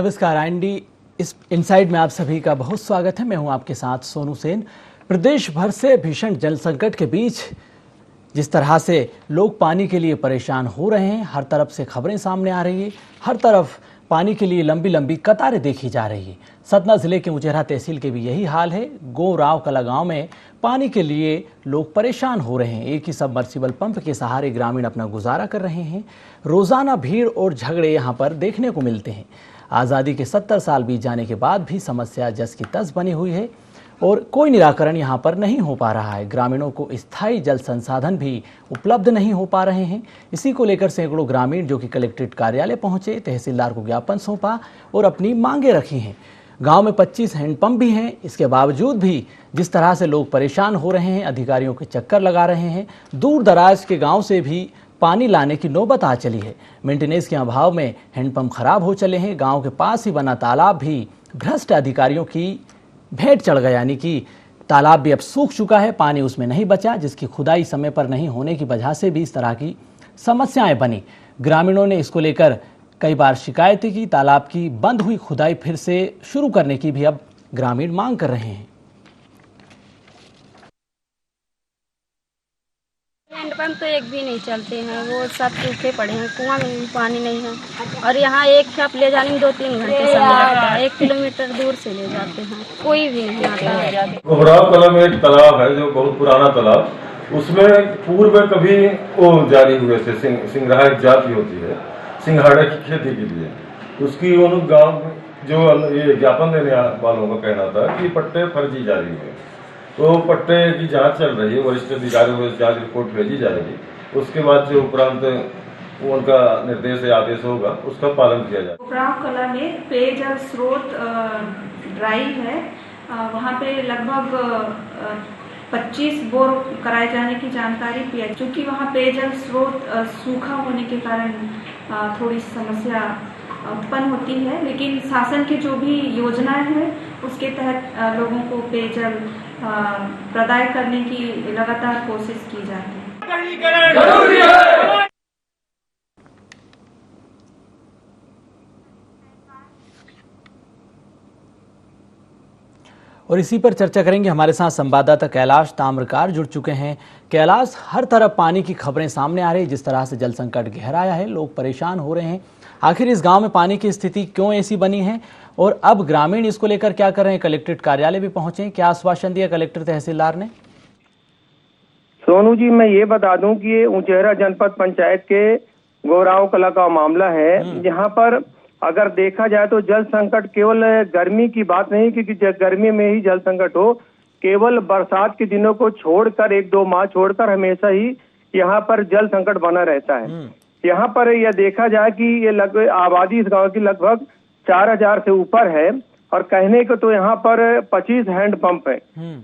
नमस्कार आईएनडी इस इनसाइड में आप सभी का बहुत स्वागत है। मैं हूं आपके साथ सोनू सेन। प्रदेश भर से भीषण जल संकट के बीच जिस तरह से लोग पानी के लिए परेशान हो रहे हैं, हर तरफ से खबरें सामने आ रही है, हर तरफ पानी के लिए लंबी लंबी कतारें देखी जा रही है। सतना जिले के उचेहरा तहसील के भी यही हाल है। गोराव कला गांव में पानी के लिए लोग परेशान हो रहे हैं। एक ही सबमर्सिबल पंप के सहारे ग्रामीण अपना गुजारा कर रहे हैं। रोजाना भीड़ और झगड़े यहाँ पर देखने को मिलते हैं। आज़ादी के 70 साल बीत जाने के बाद भी समस्या जस की तस बनी हुई है और कोई निराकरण यहाँ पर नहीं हो पा रहा है। ग्रामीणों को स्थायी जल संसाधन भी उपलब्ध नहीं हो पा रहे हैं। इसी को लेकर सैकड़ों ग्रामीण जो कि कलेक्ट्रेट कार्यालय पहुंचे, तहसीलदार को ज्ञापन सौंपा और अपनी मांगे रखी हैं। गांव में 25 हैंडपंप भी हैं। इसके बावजूद भी जिस तरह से लोग परेशान हो रहे हैं, अधिकारियों के चक्कर लगा रहे हैं। दूर दराज के गाँव से भी पानी लाने की नौबत आ चली है। मेंटेनेंस के अभाव में हैंडपंप खराब हो चले हैं। गांव के पास ही बना तालाब भी भ्रष्ट अधिकारियों की भेंट चढ़ गया, यानी कि तालाब भी अब सूख चुका है, पानी उसमें नहीं बचा, जिसकी खुदाई समय पर नहीं होने की वजह से भी इस तरह की समस्याएं बनी। ग्रामीणों ने इसको लेकर कई बार शिकायतें की। तालाब की बंद हुई खुदाई फिर से शुरू करने की भी अब ग्रामीण मांग कर रहे हैं। हैंडपंप तो एक भी नहीं चलते हैं, वो सब सूखे पड़े हैं। कुआं में भी पानी नहीं है और यहाँ एक छाप ले जाने में 2-3 घंटे समय लगता है। 1 किलोमीटर दूर से ले जाते हैं, कोई भी नहीं आता। गोराव कला में एक तालाब है जो बहुत पुराना तालाब, उसमें पूर्व में कभी वो जारी हुए थे। सिंघाड़ा एक जाति होती है सिंघाड़े की खेती के लिए। उसकी उन गाँव जो ये ज्ञापन देने वालों का कहना था कि पट्टे फर्जी जारी हुए, तो पट्टे की जांच चल रही है। वरिष्ठ अधिकारियों को जांच रिपोर्ट भेजी जाएगी। उसके बाद जो उपरांत उनका निर्देश या आदेश होगा उसका पालन किया जाएगा। गोराव कला में पेयजल स्रोत ड्राई है। वहाँ पे लगभग 25 बोर कराए जाने की जानकारी थी। चूँकि वहाँ पेयजल स्रोत सूखा होने के कारण थोड़ी समस्या उत्पन्न होती है, लेकिन शासन की जो भी योजनाएं हैं उसके तहत लोगों को पेयजल प्रदान करने की लगातार कोशिश की जाती है। और इसी पर चर्चा करेंगे। हमारे साथ संवाददाता कैलाश ताम्रकार जुड़ चुके हैं। कैलाश, हर तरफ पानी की खबरें सामने आ रही है। जिस तरह से जल संकट गहराया है, लोग परेशान हो रहे हैं। आखिर इस गांव में पानी की स्थिति क्यों ऐसी बनी है और अब ग्रामीण इसको लेकर क्या कर रहे हैं? कलेक्ट्रेट कार्यालय भी पहुंचे, क्या आश्वासन दिया कलेक्टर तहसीलदार ने? सोनू जी, मैं ये बता दूं कि ये उचेहरा जनपद पंचायत के गोराव कला का मामला है। यहाँ पर अगर देखा जाए तो जल संकट केवल गर्मी की बात नहीं कि गर्मी में ही जल संकट हो। केवल बरसात के दिनों को छोड़कर 1-2 माह छोड़कर हमेशा ही यहाँ पर जल संकट बना रहता है। यहाँ पर यह देखा जाए कि ये लगभग आबादी इस गांव की लगभग 4000 से ऊपर है और कहने को तो यहाँ पर 25 हैंडपंप है।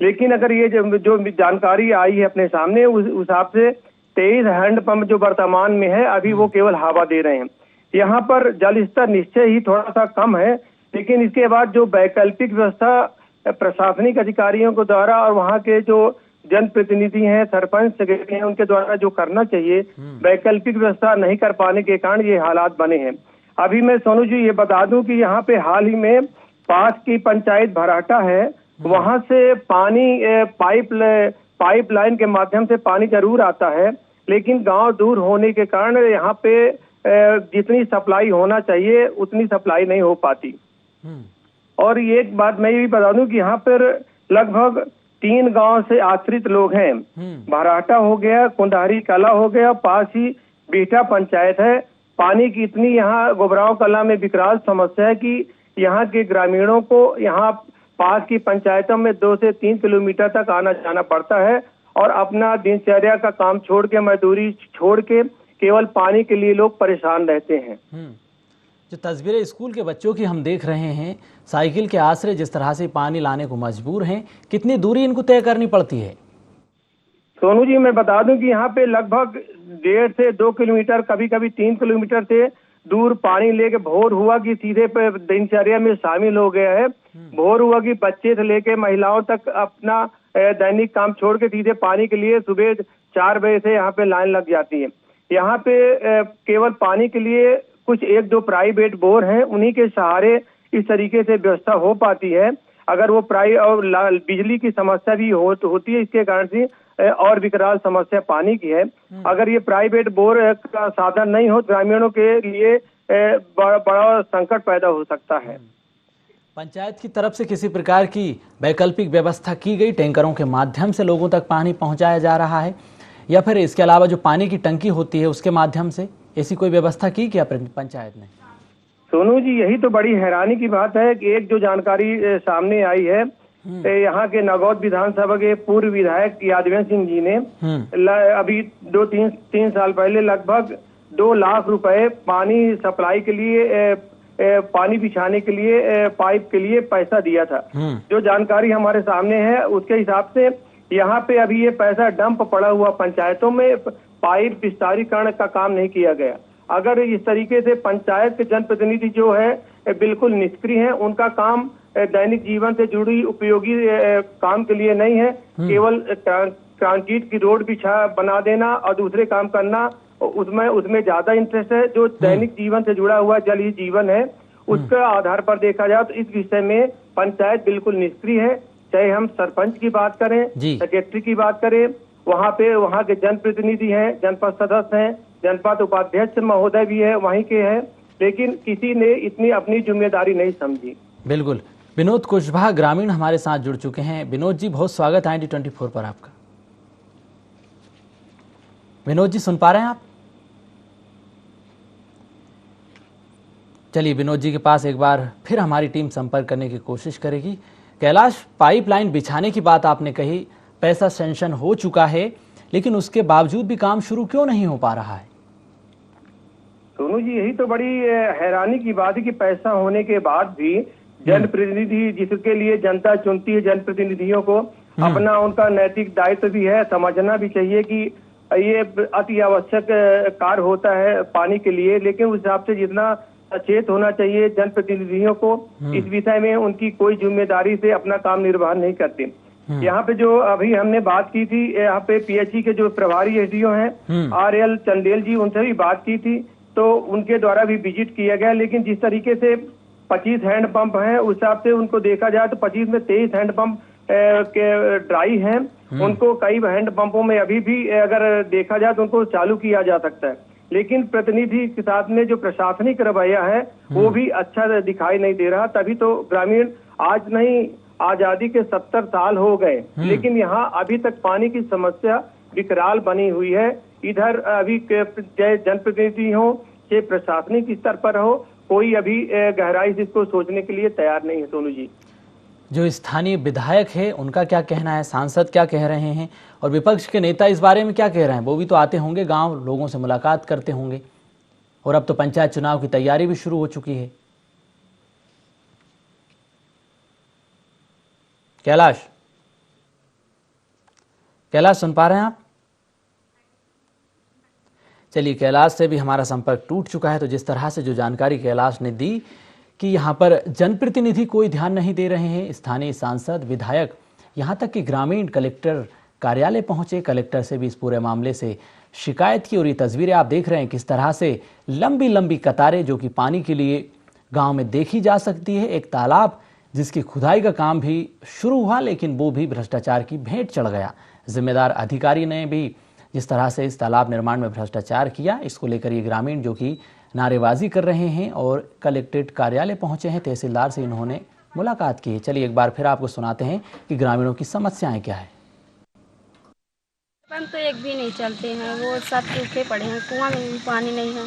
लेकिन अगर ये जो जानकारी आई है अपने सामने, उस हिसाब से 23 हैंडपंप जो वर्तमान में है अभी वो केवल हवा दे रहे हैं। यहाँ पर जल स्तर निश्चय ही थोड़ा सा कम है, लेकिन इसके बाद जो वैकल्पिक व्यवस्था प्रशासनिक अधिकारियों के द्वारा और वहाँ के जो जनप्रतिनिधि हैं, सरपंच सेक्रेटरी हैं, उनके द्वारा जो करना चाहिए, वैकल्पिक व्यवस्था नहीं कर पाने के कारण ये हालात बने हैं। अभी मैं सोनू जी ये बता दूं कि यहाँ पे हाल ही में पास की पंचायत भराटा है, वहां से पानी पाइपलाइन के माध्यम से पानी जरूर आता है, लेकिन गांव दूर होने के कारण यहाँ पे जितनी सप्लाई होना चाहिए उतनी सप्लाई नहीं हो पाती। और एक बात मैं ये भी बता दूं कि यहाँ पर लगभग 3 गांव से आश्रित लोग हैं। भराटा हो गया, कुंडारी कला हो गया, पास ही बीटा पंचायत है। पानी की इतनी यहाँ गोराव कला में विकराल समस्या है कि यहाँ के ग्रामीणों को यहाँ पास की पंचायतों में 2 से 3 किलोमीटर तक आना जाना पड़ता है और अपना दिनचर्या का काम छोड़ के, मजदूरी छोड़ के केवल पानी के लिए लोग परेशान रहते हैं। जो तस्वीरें स्कूल के बच्चों की हम देख रहे हैं, साइकिल के आसरे जिस तरह से पानी लाने को मजबूर हैं, कितनी दूरी इनको तय करनी पड़ती है? सोनू जी मैं बता दूं कि यहाँ पे लगभग 1.5 से 2 किलोमीटर, कभी कभी 3 किलोमीटर से दूर पानी लेके भोर हुआ कि सीधे पे दिनचर्या में शामिल हो गया है। भोर हुआ कि बच्चे से लेके महिलाओं तक अपना दैनिक काम छोड़ के सीधे पानी के लिए सुबह 4 बजे से यहाँ पे लाइन लग जाती है। यहाँ पे केवल पानी के लिए कुछ 1-2 प्राइवेट बोर हैं, उन्हीं के सहारे इस तरीके से व्यवस्था हो पाती है। अगर वो और बिजली की समस्या भी होती है, इसके कारण से और विकराल समस्या पानी की है। अगर ये प्राइवेट बोर का साधन नहीं हो, ग्रामीणों के लिए बड़ा संकट पैदा हो सकता है। पंचायत की तरफ से किसी प्रकार की वैकल्पिक व्यवस्था की गई, टैंकरों के माध्यम से लोगों तक पानी पहुंचाया जा रहा है, या फिर इसके अलावा जो पानी की टंकी होती है उसके माध्यम से ऐसी कोई व्यवस्था की क्या पंचायत ने? सोनू जी, यही तो बड़ी हैरानी की बात है कि एक जो जानकारी सामने आई है, यहाँ के नागौद विधानसभा के पूर्व विधायक यादवेंद्र सिंह जी ने अभी 2-3 साल पहले लगभग 2 लाख रुपए पानी सप्लाई के लिए, पानी बिछाने के लिए, पाइप के लिए पैसा दिया था। जो जानकारी हमारे सामने है उसके हिसाब से यहाँ पे अभी ये पैसा डंप पड़ा हुआ, पंचायतों में पाइप विस्तारीकरण का काम नहीं किया गया। अगर इस तरीके से पंचायत के जनप्रतिनिधि जो है बिल्कुल निष्क्रिय हैं, उनका काम दैनिक जीवन से जुड़ी उपयोगी काम के लिए नहीं है, केवल कंक्रीट की रोड बना देना और दूसरे काम करना, उसमें ज्यादा इंटरेस्ट है। जो दैनिक जीवन से जुड़ा हुआ जल ही जीवन है, उसका आधार पर देखा जाए तो इस विषय में पंचायत बिल्कुल निष्क्रिय है। चाहे हम सरपंच की बात करें, सेक्रेटरी की बात करें, वहाँ के जनप्रतिनिधि हैं, जनपद सदस्य हैं, जनपद उपाध्यक्ष महोदय भी है, वहीं के हैं, लेकिन किसी ने इतनी अपनी जिम्मेदारी नहीं समझी। बिल्कुल। विनोद कुशवाहा ग्रामीण हमारे साथ जुड़ चुके हैं। विनोद जी, बहुत स्वागत है IND24 पर आपका। विनोद जी, सुन पा रहे हैं आप? चलिए, विनोद जी के पास एक बार फिर हमारी टीम संपर्क करने की कोशिश करेगी। कैलाश, पाइपलाइन बिछाने की बात आपने कही, पैसा सैंक्शन हो चुका है, लेकिन उसके बावजूद भी काम शुरू क्यों नहीं हो पा रहा है? सोनू जी, यही तो बड़ी हैरानी की बात है कि पैसा होने के बाद भी जनप्रतिनिधि, जिसके लिए जनता चुनती है जनप्रतिनिधियों को, अपना उनका नैतिक दायित्व भी है, समझना भी चाहिए कि ये अति आवश्यक कार्य होता है पानी के लिए, लेकिन उस हिसाब से जितना सचेत होना चाहिए जनप्रतिनिधियों को, इस विषय में उनकी कोई जिम्मेदारी से अपना काम निर्वाह नहीं करते। यहाँ पे जो अभी हमने बात की थी, यहाँ पे PHE के जो प्रभारी SDO हैं RL चंदेल जी, उनसे भी बात की थी, तो उनके द्वारा भी विजिट किया गया। लेकिन जिस तरीके से 25 हैंड पंप हैं, उस हिसाब से उनको देखा जाए तो 25 में 23 हैंड पंप के ड्राई हैं। उनको कई हैंड पंपों में अभी भी अगर देखा जाए तो उनको चालू किया जा सकता है, लेकिन प्रतिनिधि के साथ में जो प्रशासनिक रवैया है वो भी अच्छा दिखाई नहीं दे रहा। तभी तो ग्रामीण, आज नहीं, आजादी के 70 साल हो गए, लेकिन यहाँ अभी तक पानी की समस्या विकराल बनी हुई है। इधर अभी जनप्रतिनिधि हो चाहे प्रशासनिक स्तर पर हो, कोई अभी गहराई से इसको सोचने के लिए तैयार नहीं है। सोनू जी, जो स्थानीय विधायक है उनका क्या कहना है, सांसद क्या कह रहे हैं, और विपक्ष के नेता इस बारे में क्या कह रहे हैं? वो भी तो आते होंगे गांव, लोगों से मुलाकात करते होंगे, और अब तो पंचायत चुनाव की तैयारी भी शुरू हो चुकी है। कैलाश, सुन पा रहे हैं आप? चलिए, कैलाश से भी हमारा संपर्क टूट चुका है। तो जिस तरह से जो जानकारी कैलाश ने दी कि यहाँ पर जनप्रतिनिधि कोई ध्यान नहीं दे रहे हैं, स्थानीय सांसद, विधायक, यहाँ तक कि ग्रामीण कलेक्टर कार्यालय पहुंचे, कलेक्टर से भी इस पूरे मामले से शिकायत की, और ये तस्वीरें आप देख रहे हैं किस तरह से लंबी लंबी कतारें जो कि पानी के लिए गांव में देखी जा सकती है। एक तालाब जिसकी खुदाई का काम भी शुरू हुआ, लेकिन वो भी भ्रष्टाचार की भेंट चढ़ गया। जिम्मेदार अधिकारी ने भी जिस तरह से इस तालाब निर्माण में भ्रष्टाचार किया, इसको लेकर ये ग्रामीण जो कि नारेबाजी कर रहे हैं और कलेक्ट्रेट कार्यालय पहुंचे हैं, तहसीलदार से इन्होंने मुलाकात की है। चलिए एक बार फिर आपको सुनाते हैं कि ग्रामीणों की समस्याएं क्या है। पंप तो एक भी नहीं चलते हैं, वो सब सूखे पड़े हैं, कुआं में भी पानी नहीं है,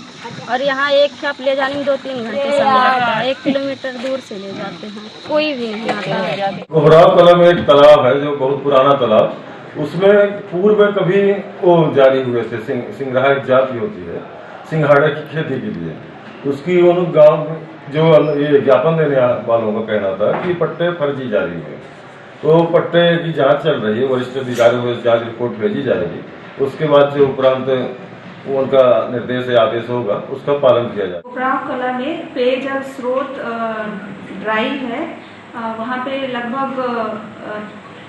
और यहाँ एक छाप ले जाने में 2-3 घंटे समय लगता है। 1 किलोमीटर दूर से ले जाते हैं, कोई भी नहीं आता है। घुघराव कला में एक तालाब है जो बहुत पुराना तालाब, उसमें पूर्व में कभी वो जारी हुए थे, सिंघराहा एक जाति होती है, सिंघाड़े की खेती के लिए। उसकी उन गांव जो ये ज्ञापन देने वालों का कहना था कि पट्टे फर्जी जारी हुए, तो पट्टे की जांच चल रही है, वरिष्ठ अधिकारियों को जांच रिपोर्ट भेजी जाएगी। उसके बाद जो उपरांत उनका निर्देश या आदेश होगा उसका पालन किया जाएगा। घुघराव कला में पेयजल स्रोत ड्राई है, वहाँ पे लगभग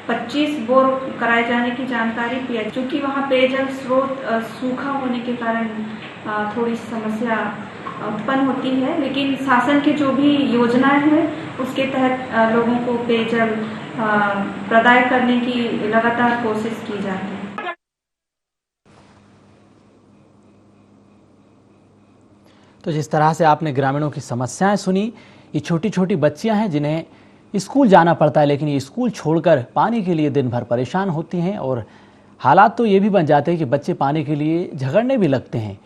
25 बोर कराए जाने की जानकारी चूँकि वहाँ पेयजल स्रोत सूखा होने के कारण थोड़ी समस्या उत्पन्न होती है, लेकिन शासन की जो भी योजनाएं हैं उसके तहत लोगों को पेयजल प्रदान करने की लगातार कोशिश की जाती है। तो जिस तरह से आपने ग्रामीणों की समस्याएं सुनी, ये छोटी छोटी बच्चियां हैं जिन्हें स्कूल जाना पड़ता है, लेकिन ये स्कूल छोड़कर पानी के लिए दिन भर परेशान होती हैं और हालात तो ये भी बन जाते हैं कि बच्चे पानी के लिए झगड़ने भी लगते हैं।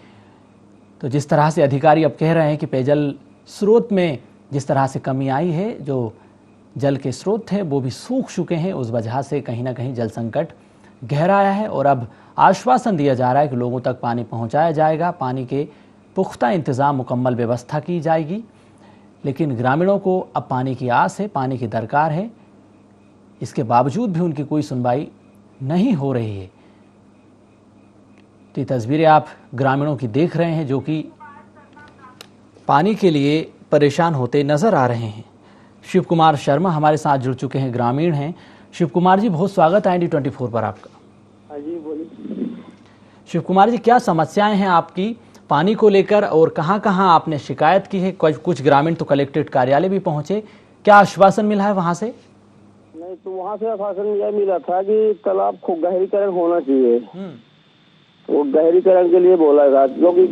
तो जिस तरह से अधिकारी अब कह रहे हैं कि पेयजल स्रोत में जिस तरह से कमी आई है, जो जल के स्रोत थे वो भी सूख चुके हैं, उस वजह से कहीं ना कहीं जल संकट गहरा आया है और अब आश्वासन दिया जा रहा है कि लोगों तक पानी पहुंचाया जाएगा, पानी के पुख्ता इंतज़ाम, मुकम्मल व्यवस्था की जाएगी। लेकिन ग्रामीणों को अब पानी की आस है, पानी की दरकार है, इसके बावजूद भी उनकी कोई सुनवाई नहीं हो रही है। तो ये तस्वीरें आप ग्रामीणों की देख रहे हैं जो कि पानी के लिए परेशान होते नजर आ रहे हैं। शिव कुमार शर्मा हमारे साथ जुड़ चुके हैं, ग्रामीण हैं। शिव कुमार जी, बहुत स्वागत है IND24 पर आपका। हाँ जी, बोलिए। शिव कुमार जी, क्या समस्याएं हैं आपकी पानी को लेकर और कहां कहां आपने शिकायत की है? कुछ ग्रामीण तो कलेक्ट्रेट कार्यालय भी पहुंचे, क्या आश्वासन मिला है वहां से? नहीं, तो वहाँ से आश्वासन यह मिला था कि तालाब को गहरीकरण होना चाहिए। वो गहरीकरण के लिए बोला था, क्योंकि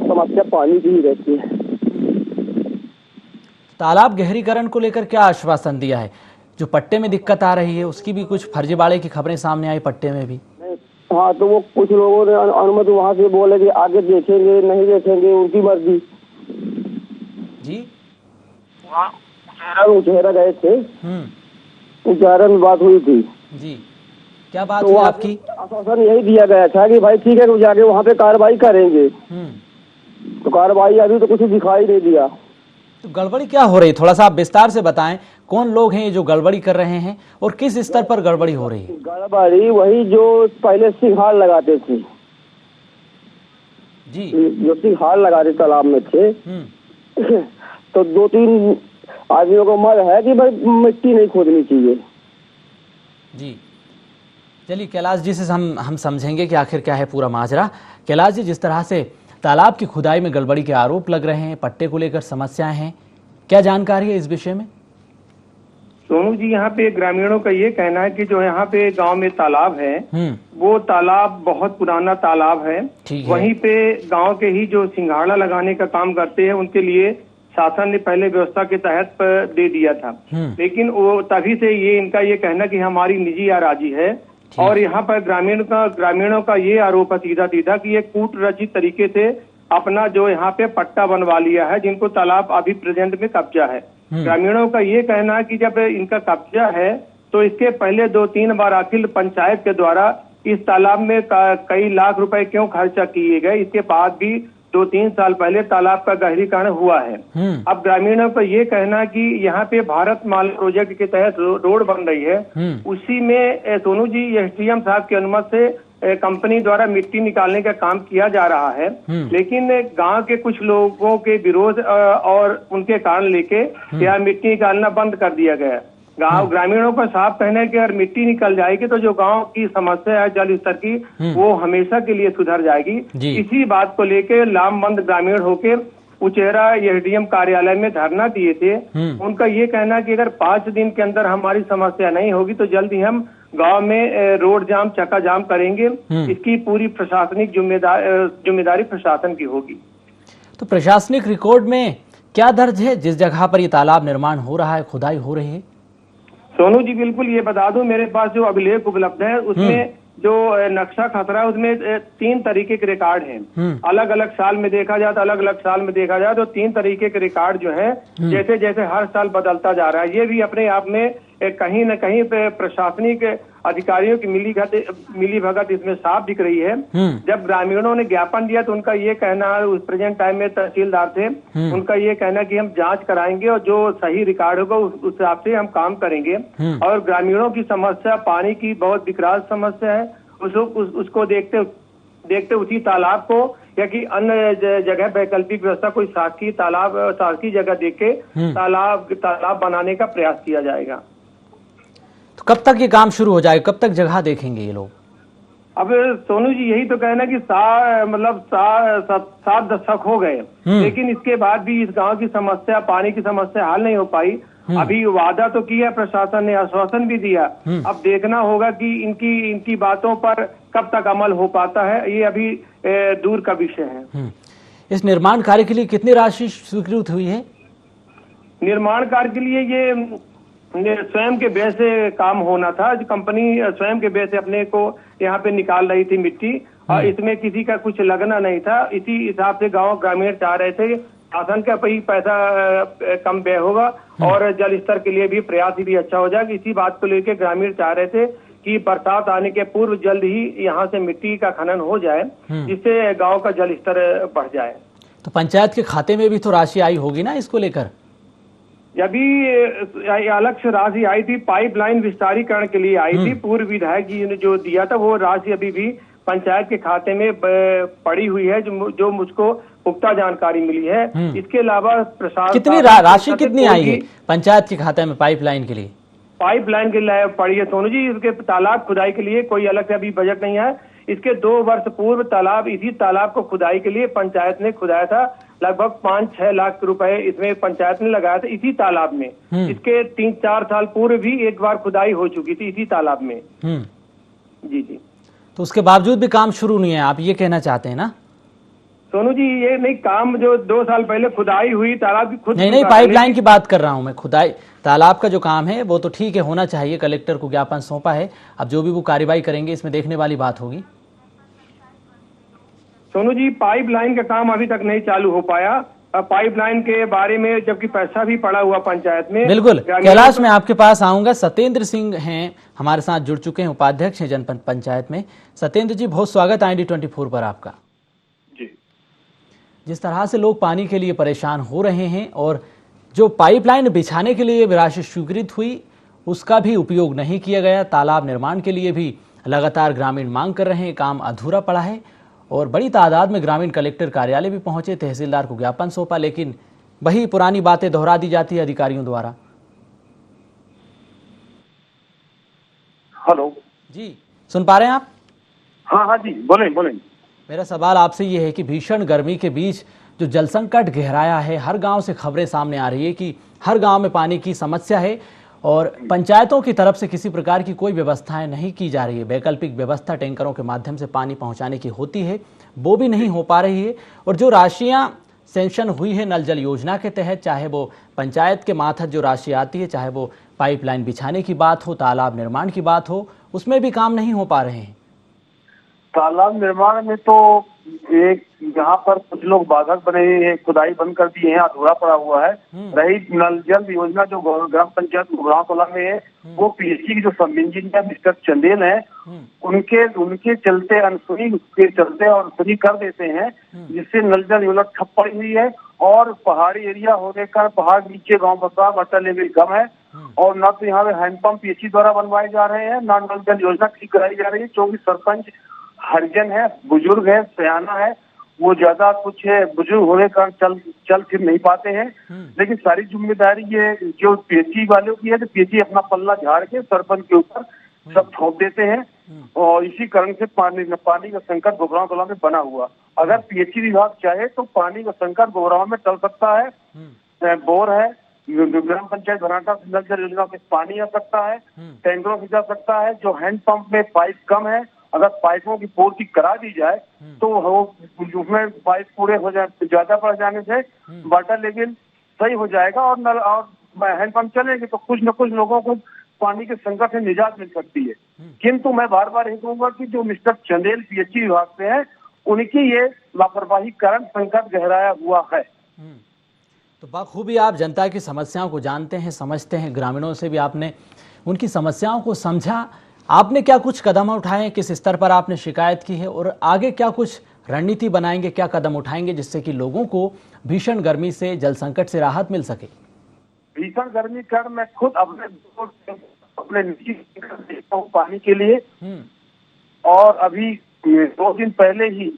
समस्या पानी की ही रहती है। तालाब गहरीकरण को लेकर क्या आश्वासन दिया है? जो पट्टे में दिक्कत आ रही है उसकी भी कुछ फर्जीवाड़े की खबरें सामने आई, पट्टे में भी। हाँ, तो वो कुछ लोगों ने अनुमति वहाँ से बोले कि आगे देखेंगे, नहीं देखेंगे, उनकी मर्जी जी। वहाँ उचेहरा गए थे, उचेहरा में बात हुई थी जी। क्या बात तो हुई आपकी? आश्वासन यही दिया गया था कि भाई ठीक है, वो जाके वहाँ पे कार्रवाई करेंगे। तो कार्रवाई अभी तो कुछ दिखाई नहीं दिया। तो गड़बड़ी क्या हो रही, थोड़ा सा आप विस्तार से बताएं। कौन लोग हैं ये जो गड़बड़ी कर रहे हैं और किस स्तर पर गड़बड़ी हो रही है? गड़बड़ी वही जो पहले सिंघाड़ लगाते थे जी, जो सिंघाड़ लगाते तालाब में थे। तो 2-3 आदमियों को मत है कि भाई मिट्टी नहीं खोदनी चाहिए। जी, चलिए कैलाश जी से हम समझेंगे कि आखिर क्या है पूरा माजरा। कैलाश जी, जिस तरह से तालाब की खुदाई में गड़बड़ी के आरोप लग रहे हैं, पट्टे को लेकर समस्याएं हैं, क्या जानकारी है इस विषय में? सोनू जी, यहाँ पे ग्रामीणों का ये कहना है कि जो यहाँ पे गांव में तालाब है वो तालाब बहुत पुराना तालाब है। वहीं पे गांव के ही जो सिंघाड़ा लगाने का काम करते हैं उनके लिए शासन ने पहले व्यवस्था के तहत दे दिया था, लेकिन वो तभी से ये इनका ये कहना कि हमारी निजी अराजी है। और यहाँ पर ग्रामीणों का ये आरोप है सीधा सीधा कि ये कूट रचित तरीके से अपना जो यहाँ पे पट्टा बनवा लिया है, जिनको तालाब अभी प्रेजेंट में कब्जा है। ग्रामीणों का ये कहना है कि जब इनका कब्जा है तो इसके पहले 2-3 बार अखिल पंचायत के द्वारा इस तालाब में कई लाख रुपए क्यों खर्चा किए गए, इसके बाद भी 2-3 साल पहले तालाब का गहरीकरण हुआ है। अब ग्रामीणों का ये कहना कि यहाँ पे भारत माल प्रोजेक्ट के तहत रोड बन रही है, उसी में सोनू जी SDM साहब की अनुमति से कंपनी द्वारा मिट्टी निकालने का काम किया जा रहा है, लेकिन गांव के कुछ लोगों के विरोध और उनके कारण लेके यह मिट्टी निकालना बंद कर दिया गया। ग्रामीणों का साफ कहना है कि अगर मिट्टी निकल जाएगी तो जो गांव की समस्या है जल स्तर की वो हमेशा के लिए सुधर जाएगी। इसी बात को लेके लामबंद ग्रामीण होके उचेहरा SDM कार्यालय में धरना दिए थे। उनका ये कहना है कि अगर 5 दिन के अंदर हमारी समस्या नहीं होगी तो जल्द ही हम गांव में रोड जाम, चक्का जाम करेंगे। इसकी पूरी प्रशासनिक जिम्मेदारी प्रशासन की होगी। तो प्रशासनिक रिकॉर्ड में क्या दर्ज है जिस जगह पर ये तालाब निर्माण हो रहा है, खुदाई हो रही है? सोनू जी, बिल्कुल ये बता दूं, मेरे पास जो अभिलेख उपलब्ध है उसमें जो नक्शा खतरा है उसमें 3 तरीके के रिकॉर्ड हैं। अलग अलग साल में देखा जाए तो अलग अलग साल में देखा जाए तो 3 तरीके के रिकॉर्ड जो है जैसे जैसे हर साल बदलता जा रहा है। ये भी अपने आप में कहीं न कहीं पे प्रशासनिक अधिकारियों की मिली भगत इसमें साफ दिख रही है। जब ग्रामीणों ने ज्ञापन दिया तो उनका ये कहना, उस प्रेजेंट टाइम में तहसीलदार थे, उनका ये कहना कि हम जांच कराएंगे और जो सही रिकॉर्ड होगा उस हिसाब से हम काम करेंगे। और ग्रामीणों की समस्या पानी की बहुत विकराल समस्या है, उसको देखते उसी तालाब को या कि अन्य जगह वैकल्पिक व्यवस्था कोई शासकीय जगह देख के तालाब बनाने का प्रयास किया जाएगा। तो कब तक ये काम शुरू हो जाएगा, कब तक जगह देखेंगे ये लोग? अब सोनू जी यही तो कहना कि मतलब 7 दशक हो गए, लेकिन इसके बाद भी इस गांव की समस्या, पानी की समस्या हल नहीं हो पाई। अभी वादा तो किया प्रशासन ने, आश्वासन भी दिया, अब देखना होगा कि इनकी बातों पर कब तक अमल हो पाता है, ये अभी दूर का विषय है। इस निर्माण कार्य के लिए कितनी राशि स्वीकृत हुई है? निर्माण कार्य के लिए ये स्वयं के व्यय से काम होना था। कंपनी स्वयं के व्यय से अपने को यहाँ पे निकाल रही थी मिट्टी, और इसमें किसी का कुछ लगना नहीं था। इसी हिसाब से गांव ग्रामीण चाह रहे थे शासन का पैसा कम व्यय होगा और जल स्तर के लिए भी प्रयास भी अच्छा हो जाएगा। इसी बात को लेकर ग्रामीण चाह रहे थे कि बरसात आने के पूर्व जल्द ही यहाँ से मिट्टी का खनन हो जाए, जिससे गाँव का जल स्तर बढ़ जाए। तो पंचायत के खाते में भी तो राशि आई होगी ना इसको लेकर? अभी अलग से राशि आई थी, पाइपलाइन विस्तारीकरण के लिए आई थी। पूर्व विधायक जी ने जो दिया था वो राशि अभी भी पंचायत के खाते में पड़ी हुई है, जो मुझको पुख्ता जानकारी मिली है। इसके अलावा प्रशासन कितनी राशि कितनी आई है पंचायत के खाते में पाइपलाइन के लिए? पाइपलाइन के लिए पड़ी है सोनू जी, इसके तालाब खुदाई के लिए कोई अलग से अभी बजट नहीं है। इसके 2 वर्ष पूर्व इसी तालाब को खुदाई के लिए पंचायत ने खुदाया था। लगभग 5-6 लाख रुपए इसमें पंचायत ने लगाया था इसी तालाब में। इसके 3-4 साल पूर्व भी एक बार खुदाई हो चुकी थी इसी तालाब में। जी। तो उसके बावजूद भी काम शुरू नहीं है, आप ये कहना चाहते हैं ना? सोनू जी ये नहीं, काम जो 2 साल पहले खुदाई हुई तालाब की खुद नहीं, पाइपलाइन की बात कर रहा हूं मैं। खुदाई तालाब का जो काम है वो तो ठीक है, होना चाहिए। कलेक्टर को ज्ञापन सौंपा है, अब जो भी वो कार्रवाई करेंगे इसमें देखने वाली बात होगी। सोनू जी पाइपलाइन का काम अभी तक नहीं चालू हो पाया। पाइपलाइन के बारे में जबकि पैसा भी पड़ा हुआ पंचायत में। बिल्कुल कैलाश, मैं आपके पास आऊंगा। सत्येंद्र सिंह हैं हमारे साथ जुड़ चुके हैं, उपाध्यक्ष हैं जनपद पंचायत में। सत्येंद्र जी बहुत स्वागत है IND24 पर आपका। जी। जिस तरह से लोग पानी के लिए परेशान हो रहे हैं और जो पाइपलाइन बिछाने के लिए राशि स्वीकृत हुई उसका भी उपयोग नहीं किया गया, तालाब निर्माण के लिए भी लगातार ग्रामीण मांग कर रहे हैं, काम अधूरा पड़ा है और बड़ी तादाद में ग्रामीण कलेक्टर कार्यालय भी पहुंचे, तहसीलदार को ज्ञापन सौंपा, लेकिन वही पुरानी बातें दोहरा दी जाती है अधिकारियों द्वारा। हेलो जी, सुन पा रहे हैं आप? हाँ जी, बोलें। मेरा सवाल आपसे ये है कि भीषण गर्मी के बीच जो जल संकट गहराया है, हर गांव से खबरें सामने आ रही है कि हर गांव में पानी की समस्या है और पंचायतों की तरफ से किसी प्रकार की कोई व्यवस्थाएं नहीं की जा रही है। वैकल्पिक व्यवस्था टैंकरों के माध्यम से पानी पहुंचाने की होती है, वो भी नहीं हो पा रही है। और जो राशियां सैंक्शन हुई है नल जल योजना के तहत, चाहे वो पंचायत के माथत जो राशि आती है, चाहे वो पाइपलाइन बिछाने की बात हो, तालाब निर्माण की बात हो, उसमें भी काम नहीं हो पा रहे हैं। तालाब निर्माण में तो एक यहाँ पर कुछ लोग बाधक बने हैं, खुदाई बंद कर दिए हैं, अधूरा पड़ा हुआ है। रही नल जल योजना जो ग्राम पंचायत गुरांतला में है, वो PHC की जो सब इंजीनियर मिस्टर चंदेल है, उनके चलते अनसुनी के चलते और अनसुनी कर देते हैं, जिससे नल जल योजना ठप पड़ी हुई है। और पहाड़ी एरिया होने का पहाड़ नीचे गाँव बसा, वाटर लेवल कम है और न तो यहाँ पे हैंडपंप PHC द्वारा बनवाए जा रहे हैं, न नल जल योजना ठीक कराई जा रही है। 24 सरपंच हरिजन है, बुजुर्ग है, सयाना है, वो ज्यादा कुछ है, बुजुर्ग होने का चल फिर नहीं पाते हैं। लेकिन सारी जिम्मेदारी ये जो PHC वालों की है, तो PHC अपना पल्ला झाड़ के सरपंच के ऊपर सब थोप देते हैं और इसी कारण से पानी का संकट गोबराव तलाब में बना हुआ। अगर PHC विभाग चाहे तो पानी का संकट गोबराव में टल सकता है। बोर है, ग्राम पंचायत भराटा नल जल योजना से पानी आ सकता है, टैंकरों से जा सकता है। जो हैंडपंप में पाइप कम है, अगर पाइपों की पूर्ति करा दी जाए तो उसमें पाइप पूरे हो जाए, ज्यादा बढ़ जाने से वाटर लेवल सही हो जाएगा और नल और हैंडपंप चलेंगे तो कुछ न कुछ लोगों को पानी के संकट से निजात मिल सकती है। किंतु मैं बार बार यही कहूंगा कि जो मिस्टर चंदेल PHC विभाग से हैं, उनकी ये लापरवाही कारण संकट गहराया हुआ है। तो बखूबी आप जनता की समस्याओं को जानते हैं, समझते हैं, ग्रामीणों से भी आपने उनकी समस्याओं को समझा। आपने क्या कुछ कदम उठाए, किस स्तर पर आपने शिकायत की है और आगे क्या कुछ रणनीति बनाएंगे, क्या कदम उठाएंगे जिससे कि लोगों को भीषण गर्मी से, जल संकट से राहत मिल सके? भीषण गर्मी कारण मैं खुद अपने निजी देखता हूँ पानी के लिए। और अभी 2 दिन पहले ही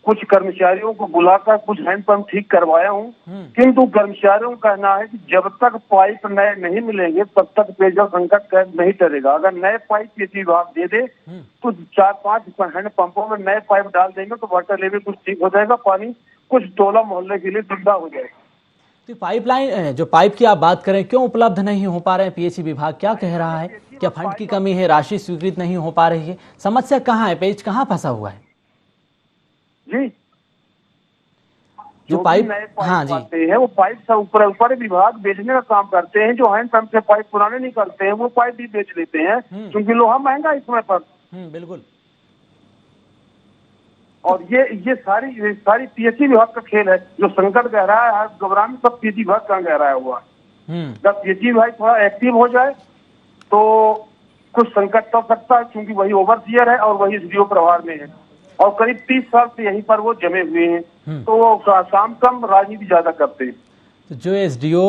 कुछ कर्मचारियों को बुलाकर कुछ हैंडपंप ठीक करवाया हूँ, किंतु कर्मचारियों का कहना है कि जब तक पाइप नए नहीं मिलेंगे तब तक पेयजल संकट नहीं टलेगा। अगर नए पाइप पीएचई विभाग दे दे तो 4-5 हैंडपंपों में नए पाइप डाल देंगे तो वाटर लेवल कुछ ठीक हो जाएगा, पानी कुछ टोला मोहल्ले के लिए सुविधा हो जाएगी। तो पाइपलाइन जो पाइप की आप बात करें क्यों उपलब्ध नहीं हो पा रहे हैं? पीएचई विभाग क्या कह रहा है? क्या फंड की कमी है, राशि स्वीकृत नहीं हो पा रही है? समस्या कहाँ है, पेच कहाँ फंसा हुआ है जी? जो पाइप हाँ जी आते हैं वो पाइप सब ऊपर विभाग बेचने का काम करते हैं। जो हैंडपंप से पाइप पुराने निकलते हैं वो पाइप भी बेच लेते हैं क्योंकि लोहा महंगा है इस समय पर। बिल्कुल। और ये सारी पीएचई विभाग का खेल है। जो संकट कह रहा है घबरा में सब पीएचई विभाग कहाँ कह रहा है हुआ। जब पीएचई विभाग थोड़ा एक्टिव हो जाए तो कुछ संकट तो सकता है क्योंकि वही ओवरसीयर है और वही एसडीओ प्रभार में है और करीब 30 साल से यहीं पर वो जमे हुए हैं, तो वो काम कम राजनीति ज्यादा करते हैं। तो जो एसडीओ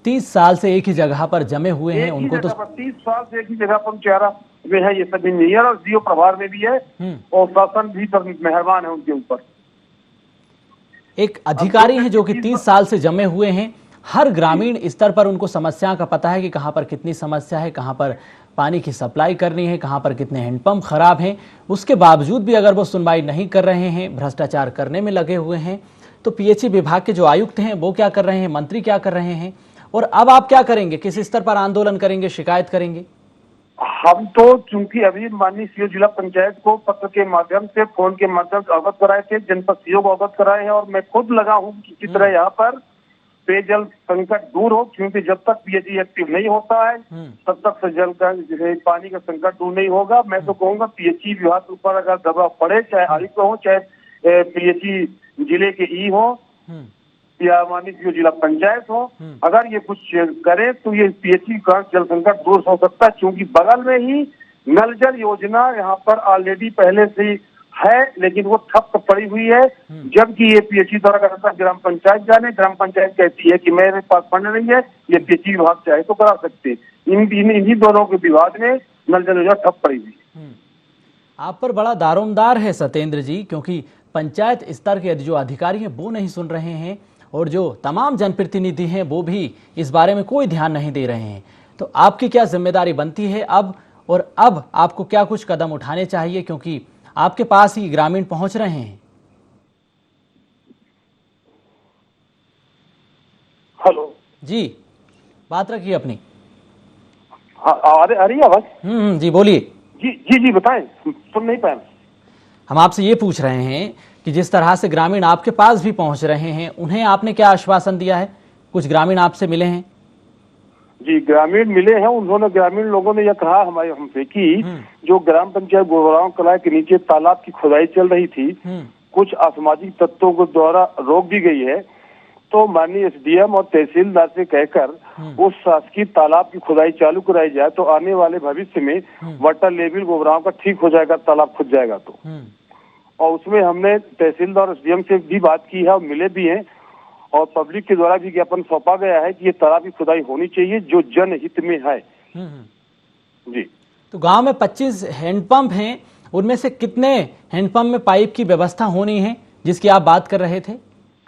30 साल से एक ही जगह पर जमे हुए हैं उनको तो 30 साल से एक ही जगह पर चेहरा में है, ये सब इंजीनियर और एसडीओ प्रभार में भी है और शासन भी मेहरबान है उनके ऊपर। एक अधिकारी हैं जो कि 30 साल से जमे हुए हैं, हर ग्रामीण स्तर पर उनको समस्या का पता है कि कहां पर कितनी समस्या है, कहां पर पानी की सप्लाई करनी है, कहां पर कितने हैंडपंप खराब हैं। उसके बावजूद भी अगर वो सुनवाई नहीं कर रहे हैं, भ्रष्टाचार करने में लगे हुए हैं, तो पीएचई विभाग के जो आयुक्त हैं वो क्या कर रहे हैं, मंत्री क्या कर रहे हैं, और अब आप क्या करेंगे? किस स्तर पर आंदोलन करेंगे, शिकायत करेंगे? हम तो चूंकि अभी माननीय सीओ जिला पंचायत को पत्र के माध्यम से, फोन के माध्यम से अवगत कराए थे, जनपद सीओ को अवगत कराए हैं और मैं खुद लगा हूँ कि किस तरह यहाँ पर पेयजल संकट दूर हो, क्योंकि जब तक पीएचई एक्टिव नहीं होता है तब तक जल का पानी का संकट दूर नहीं होगा। मैं तो कहूँगा पीएचई विभाग के ऊपर अगर दबाव पड़े, चाहे आयुक्त हो, चाहे पीएचई जिले के ई हो या माननीय जिला पंचायत हो, अगर ये कुछ करे तो ये पीएचई का जल संकट दूर हो सकता है। क्योंकि बगल में ही नल जल योजना यहाँ पर ऑलरेडी पहले से है लेकिन वो ठप पड़ी हुई है, जबकि ये पीएचई द्वारा करता है ग्राम पंचायत जाने। ग्राम पंचायत कहती है कि मेरे पास फंड नहीं है, ये पीएचई विभाग चाहे तो करा सकते। इन्हीं दोनों के विवाद में नल जल योजना ठप पड़ी हुई। आप पर बड़ा दारोमदार है सत्येंद्र जी, क्योंकि पंचायत स्तर के जो अधिकारी हैं वो नहीं सुन रहे हैं और जो तमाम जनप्रतिनिधि हैं वो भी इस बारे में कोई ध्यान नहीं दे रहे हैं। तो आपकी क्या जिम्मेदारी बनती है अब, और अब आपको क्या कुछ कदम उठाने चाहिए, क्योंकि आपके पास ही ग्रामीण पहुंच रहे हैं? हेलो जी, बात रखिए अपनी। अरे आवाज जी बोलिए। जी बताएं, सुन नहीं पाए। हम आपसे ये पूछ रहे हैं कि जिस तरह से ग्रामीण आपके पास भी पहुंच रहे हैं, उन्हें आपने क्या आश्वासन दिया है? कुछ ग्रामीण आपसे मिले हैं? जी, ग्रामीण मिले हैं। उन्होंने ग्रामीण लोगों ने यह कहा हमसे कि जो ग्राम पंचायत गोवराव कला के नीचे तालाब की खुदाई चल रही थी, कुछ असामाजिक तत्वों को द्वारा रोक दी गई है, तो माननीय एसडीएम और तहसीलदार से कहकर उस शासकीय तालाब की खुदाई चालू कराई जाए तो आने वाले भविष्य में वाटर लेवल गोवराव का ठीक हो जाएगा, तालाब खुद जाएगा। तो और उसमें हमने तहसीलदार और एसडीएम से भी बात की है और मिले भी हैं और पब्लिक के द्वारा भी ज्ञापन सौंपा गया है कि ये तालाब की खुदाई होनी चाहिए जो जनहित में है। जी, तो गांव में 25 हैंडपंप हैं, उनमें से कितने हैंडपंप में पाइप की व्यवस्था होनी है जिसकी आप बात कर रहे थे?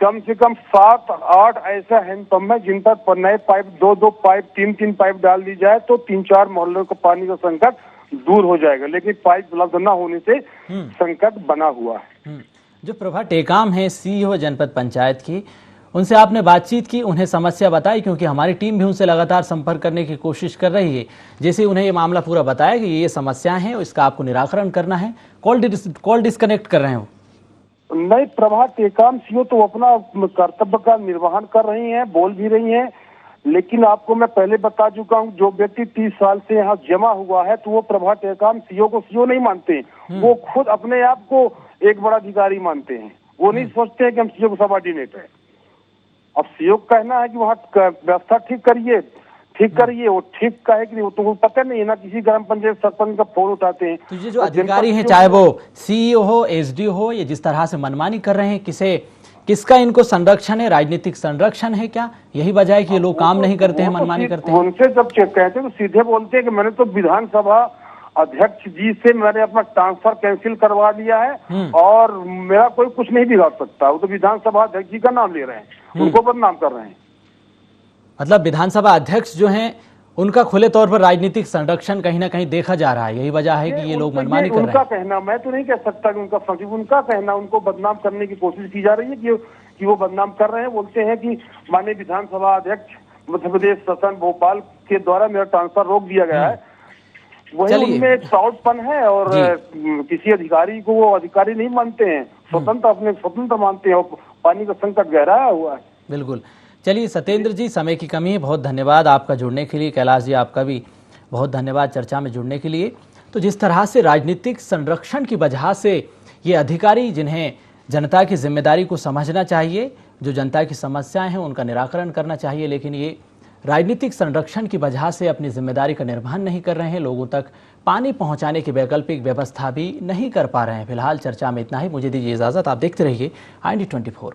कम से कम 7-8 ऐसा हैंडपंप है जिन पर नए पाइप 2-2 पाइप 3-3 पाइप डाल दी जाए तो 3-4 मोहल्लों का पानी का संकट दूर हो जाएगा। लेकिन पाइप उपलब्ध न होने से संकट बना हुआ है। जो प्रभा टेकाम है सीईओ जनपद पंचायत की, उनसे आपने बातचीत की, उन्हें समस्या बताई? क्योंकि हमारी टीम भी उनसे लगातार संपर्क करने की कोशिश कर रही है। जैसे उन्हें ये मामला पूरा बताया कि ये समस्याएं हैं, इसका आपको निराकरण करना है, कॉल डिस्कनेक्ट कर रहे हैं वो? नहीं, प्रभा टेकाम सीईओ तो अपना कर्तव्य का निर्वहन कर रही हैं, बोल भी रही हैं, लेकिन आपको मैं पहले बता चुका हूं जो व्यक्ति 30 साल से यहाँ जमा हुआ है तो वो प्रभा टेकाम सीईओ को सीईओ नहीं मानते। वो खुद अपने आप को एक बड़ा अधिकारी मानते हैं। वो नहीं सोचते हैं कि हम सीईओ को सबऑर्डिनेट है। अब सीईओ का कहना है कि वहाँ व्यवस्था ठीक करिए, वो ठीक का है कि नहीं वो तो पता नहीं है ना। किसी ग्राम पंचायत सरपंच का फोन उठाते हैं। तो ये जो अधिकारी हैं, चाहे वो सीईओ हो, एसडीओ हो, ये जिस तरह से मनमानी कर रहे हैं, किसका इनको संरक्षण है? राजनीतिक संरक्षण है क्या? यही वजह है कि ये लोग काम नहीं करते हैं, मनमानी करते हैं? उनसे जब कहते हैं तो सीधे बोलते हैं कि मैंने तो विधानसभा अध्यक्ष जी से मैंने अपना ट्रांसफर कैंसिल करवा लिया है और मेरा कोई कुछ नहीं बिगाड़ सकता। वो तो विधानसभा अध्यक्ष जी का नाम ले रहे हैं, उनको बदनाम कर रहे हैं। मतलब विधानसभा अध्यक्ष जो हैं उनका खुले तौर पर राजनीतिक संरक्षण कहीं ना कहीं देखा जा रहा है, यही वजह है कि ये लोग मनमानी कर रहे हैं। उनका कहना, मैं तो नहीं कह सकता कि उनका कहना, उनको बदनाम करने की कोशिश की जा रही है कि वो बदनाम कर रहे हैं। बोलते हैं कि माननीय विधानसभा अध्यक्ष मध्य प्रदेश शासन भोपाल के द्वारा मेरा ट्रांसफर रोक दिया गया है। वही उनमें एक फ्रॉडपन है और किसी अधिकारी को वो अधिकारी नहीं मानते हैं, स्वतंत्र मानते हैं और पानी का संकट गहराया हुआ है। बिल्कुल। चलिए सत्येंद्र जी, समय की कमी है, बहुत धन्यवाद आपका जुड़ने के लिए। कैलाश जी आपका भी बहुत धन्यवाद चर्चा में जुड़ने के लिए। तो जिस तरह से राजनीतिक संरक्षण की वजह से ये अधिकारी, जिन्हें जनता की जिम्मेदारी को समझना चाहिए, जो जनता की समस्याएं हैं उनका निराकरण करना चाहिए, लेकिन ये राजनीतिक संरक्षण की वजह से अपनी जिम्मेदारी का निर्वहन नहीं कर रहे हैं, लोगों तक पानी पहुंचाने की वैकल्पिक व्यवस्था भी नहीं कर पा रहे हैं। फिलहाल चर्चा में इतना ही, मुझे दीजिए इजाजत। आप देखते रहिए IND24।